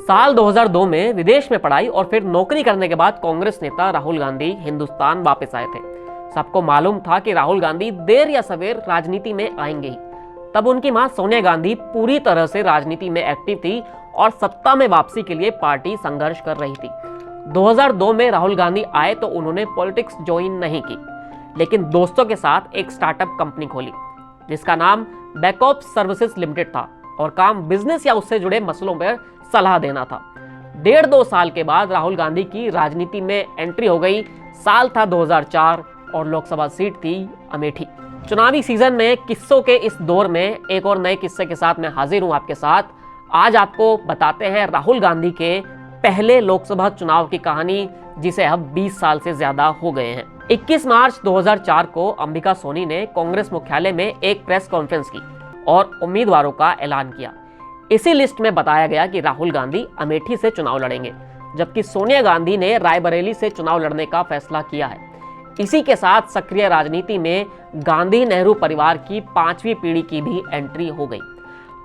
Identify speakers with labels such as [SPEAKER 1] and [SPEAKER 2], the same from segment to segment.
[SPEAKER 1] साल 2002 में विदेश में पढ़ाई और फिर नौकरी करने के बाद कांग्रेस नेता राहुल गांधी हिंदुस्तान वापस आए थे। सबको मालूम था कि राहुल गांधी देर या सवेर राजनीति में आएंगे ही। तब उनकी मां सोनिया गांधी पूरी तरह से राजनीति में एक्टिव थी और सत्ता में वापसी के लिए पार्टी संघर्ष कर रही थी। 2002 में राहुल गांधी आए तो उन्होंने पॉलिटिक्स ज्वाइन नहीं की, लेकिन दोस्तों के साथ एक स्टार्टअप कंपनी खोली जिसका नाम बैकअप सर्विसेज लिमिटेड था और काम बिजनेस या उससे जुड़े मसलों पर सलाह देना था। 1.5-2 साल के बाद राहुल गांधी की राजनीति में एंट्री हो गई। साल था 2004 और लोकसभा सीट थी अमेठी। चुनावी सीजन में किस्सों के इस दौर में एक और नए किस्से के साथ मैं हाजिर हूं आपके साथ। आज आपको बताते हैं राहुल गांधी के पहले लोकसभा चुनाव की कहानी, जिसे अब 20 साल से ज्यादा हो गए हैं। 21 मार्च 2004 को अंबिका सोनी ने कांग्रेस मुख्यालय में एक प्रेस कॉन्फ्रेंस की और उम्मीदवारों का ऐलान किया। इसी लिस्ट में बताया गया कि राहुल गांधी अमेठी से चुनाव लड़ेंगे, जबकि सोनिया गांधी ने रायबरेली से चुनाव लड़ने का फैसला किया है। इसी के साथ सक्रिय राजनीति में गांधी नेहरू परिवार की 5वीं पीढ़ी की भी एंट्री हो गई।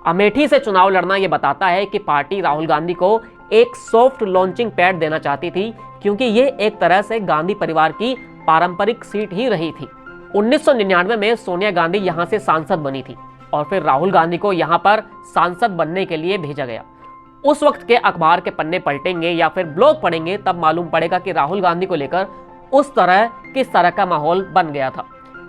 [SPEAKER 1] अमेठी से चुनाव लड़ना यह बताता है कि पार्टी राहुल गांधी को एक सॉफ्ट लॉन्चिंग पैड देना चाहती थी, क्योंकि ये एक तरह से गांधी परिवार की पारंपरिक सीट ही रही थी। 1999 में सोनिया गांधी यहां से सांसद बनी थी और फिर राहुल गांधी को यहां पर सांसद बनने के लिए भेजा गया। उस वक्त के अखबार के पन्ने पलटेंगे या फिर ब्लॉग पढ़ेंगे तब मालूम पड़ेगा कि राहुल गांधी को लेकर उस तरह किस तरह का माहौल बन गया था।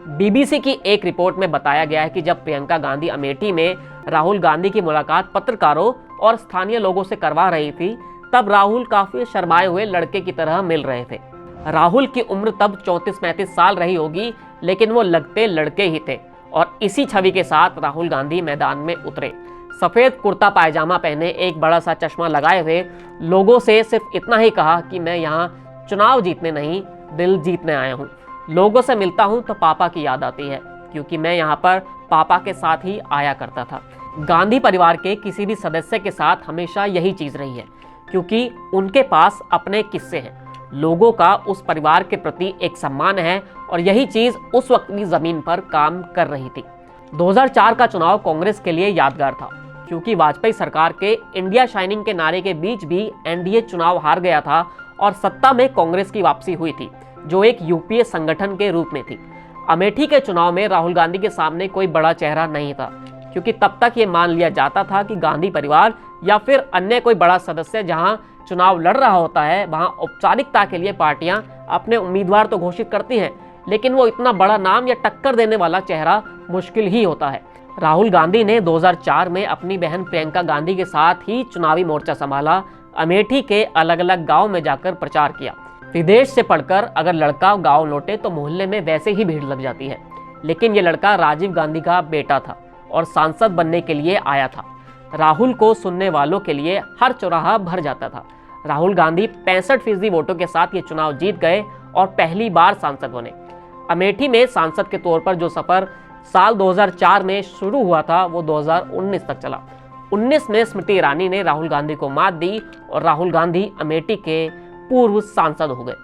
[SPEAKER 1] बीबीसी की एक रिपोर्ट में बताया गया है कि जब प्रियंका गांधी अमेठी में राहुल गांधी की मुलाकात पत्रकारों और स्थानीय लोगों से करवा रही थी, तब राहुल काफी शर्माए हुए लड़के की तरह मिल रहे थे। राहुल की उम्र तब 34-35 साल रही होगी, लेकिन वो लगते लड़के ही थे। और इसी छवि के साथ राहुल गांधी मैदान में उतरे। सफेद कुर्ता पायजामा पहने, एक बड़ा सा चश्मा लगाए हुए, लोगों से सिर्फ इतना ही कहा कि मैं यहाँ चुनाव जीतने नहीं, दिल जीतने आया हूँ। लोगों से मिलता हूँ तो पापा की याद आती है, क्योंकि मैं यहाँ पर पापा के साथ ही आया करता था। गांधी परिवार के किसी भी सदस्य के साथ हमेशा यही चीज रही है, क्योंकि उनके पास अपने किस्से हैं। लोगों का उस परिवार के प्रति एक सम्मान है और यही चीज उस वक्त भी जमीन पर काम कर रही थी। 2004 का चुनाव कांग्रेस के लिए यादगार था, क्योंकि वाजपेयी सरकार के इंडिया शाइनिंग के नारे के बीच भी एनडीए चुनाव हार गया था और सत्ता में कांग्रेस की वापसी हुई थी, जो एक यूपीए संगठन के रूप में थी। अमेठी के चुनाव में राहुल गांधी के सामने कोई बड़ा चेहरा नहीं था, क्योंकि तब तक ये मान लिया जाता था कि गांधी परिवार या फिर अन्य कोई बड़ा सदस्य जहां चुनाव लड़ रहा होता है, वहां औपचारिकता के लिए पार्टियां अपने उम्मीदवार तो घोषित करती हैं, लेकिन वो इतना बड़ा नाम या टक्कर देने वाला चेहरा मुश्किल ही होता है। राहुल गांधी ने 2004 में अपनी बहन प्रियंका गांधी के साथ ही चुनावी मोर्चा संभाला। अमेठी के अलग अलग गांव में जाकर प्रचार किया। विदेश से पढ़कर अगर लड़का गांव लौटे तो मोहल्ले में वैसे ही भीड़ लग जाती है, लेकिन ये लड़का राजीव गांधी का बेटा था और सांसद बनने के लिए आया था। राहुल को सुनने वालों के लिए हर चौराहा भर जाता था। राहुल गांधी 65% वोटों के साथ ये चुनाव जीत गए और पहली बार सांसद बने। अमेठी में सांसद के तौर पर जो सफर साल 2004 में शुरू हुआ था, वो 2019 तक चला। 19 में स्मृति ईरानी ने राहुल गांधी को मात दी और राहुल गांधी अमेठी के पूर्व सांसद हो गए।